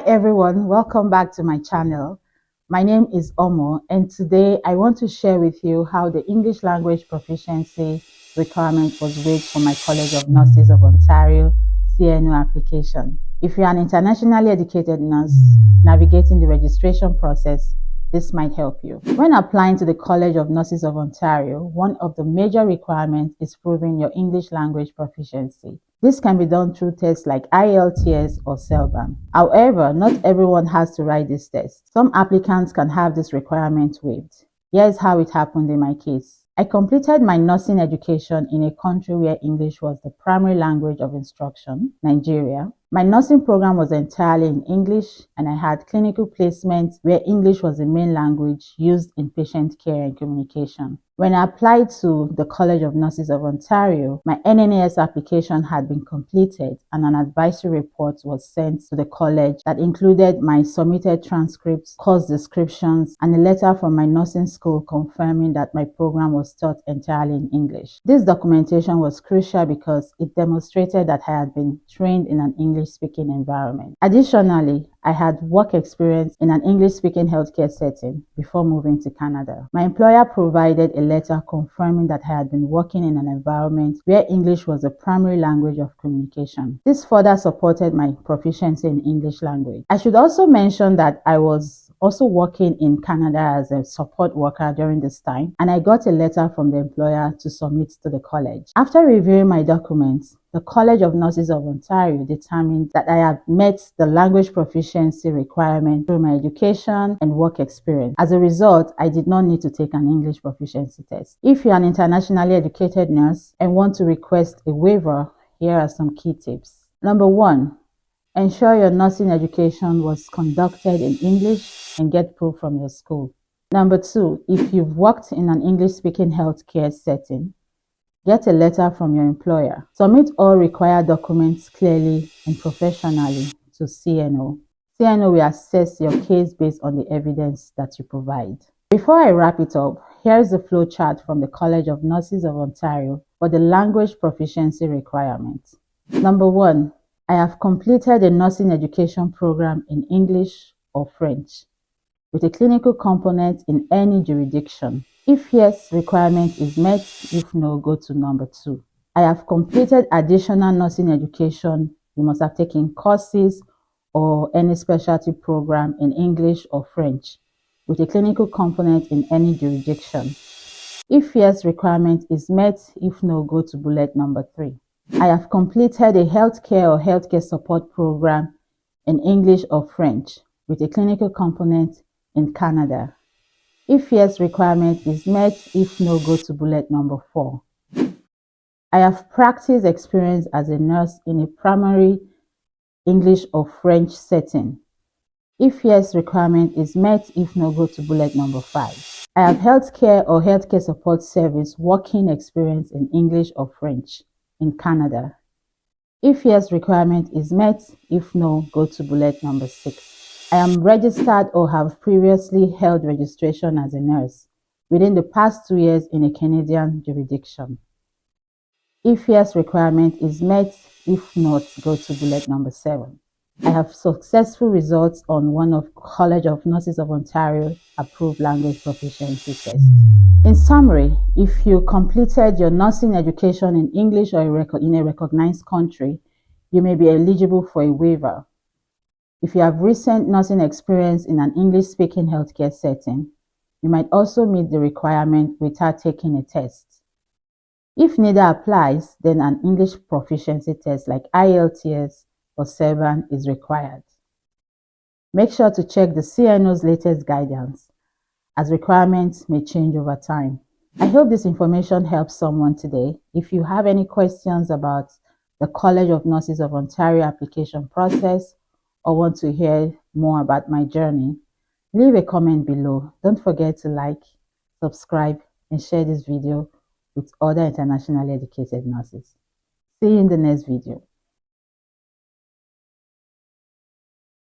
everyone, welcome back to my channel. My name is Omo, and today I want to share with you how the English language proficiency requirement was waived for my College of Nurses of Ontario CNO application. If you're an internationally educated nurse navigating the registration process, this might help you. When applying to the College of Nurses of Ontario, one of the major requirements is proving your English language proficiency. This can be done through tests like IELTS or CELBAM. However, not everyone has to write this test. Some applicants can have this requirement waived. Here's how it happened in my case. I completed my nursing education in a country where English was the primary language of instruction, Nigeria. My nursing program was entirely in English, and I had clinical placements where English was the main language used in patient care and communication. When I applied to the College of Nurses of Ontario, my NNAS application had been completed and an advisory report was sent to the college that included my submitted transcripts, course descriptions, and a letter from my nursing school confirming that my program was taught entirely in English. This documentation was crucial because it demonstrated that I had been trained in an English-speaking environment. Additionally, I had work experience in an English-speaking healthcare setting before moving to Canada. My employer provided a letter confirming that I had been working in an environment where English was the primary language of communication. This further supported my proficiency in English language. I should also mention that I was also working in Canada as a support worker during this time, and I got a letter from the employer to submit to the college. After reviewing my documents, the College of Nurses of Ontario determined that I have met the language proficiency requirement through my education and work experience. As a result, I did not need to take an English proficiency test. If you're an internationally educated nurse and want to request a waiver, here are some key tips. Number 1, ensure your nursing education was conducted in English and get proof from your school. Number 2, if you've worked in an English-speaking healthcare setting, get a letter from your employer. Submit all required documents clearly and professionally to CNO. CNO will assess your case based on the evidence that you provide. Before I wrap it up, here's the flowchart from the College of Nurses of Ontario for the language proficiency requirements. Number 1, I have completed a nursing education program in English or French with a clinical component in any jurisdiction. If yes, requirement is met. If no, go to number 2. I have completed additional nursing education. You must have taken courses or any specialty program in English or French with a clinical component in any jurisdiction. If yes, requirement is met. If no, go to bullet number 3. I have completed a healthcare or healthcare support program in English or French with a clinical component in Canada. If yes, requirement is met. If no, go to bullet number 4. I have practice experience as a nurse in a primary English or French setting. If yes, requirement is met. If no, go to bullet number 5. I have healthcare or healthcare support service working experience in English or French in Canada. If yes, requirement is met. If no, go to bullet number 6. I am registered or have previously held registration as a nurse within the past 2 years in a Canadian jurisdiction. If yes, requirement is met. If not, go to bullet number 7. I have successful results on one of College of Nurses of Ontario approved language proficiency test. In summary, if you completed your nursing education in English or in a recognized country, you may be eligible for a waiver. If you have recent nursing experience in an English-speaking healthcare setting, you might also meet the requirement without taking a test. If neither applies, then an English proficiency test like IELTS or CELBAM is required. Make sure to check the CNO's latest guidance, as requirements may change over time. I hope this information helps someone today. If you have any questions about the College of Nurses of Ontario application process or want to hear more about my journey, leave a comment below. Don't forget to like, subscribe, and share this video with other internationally educated nurses. See you in the next video.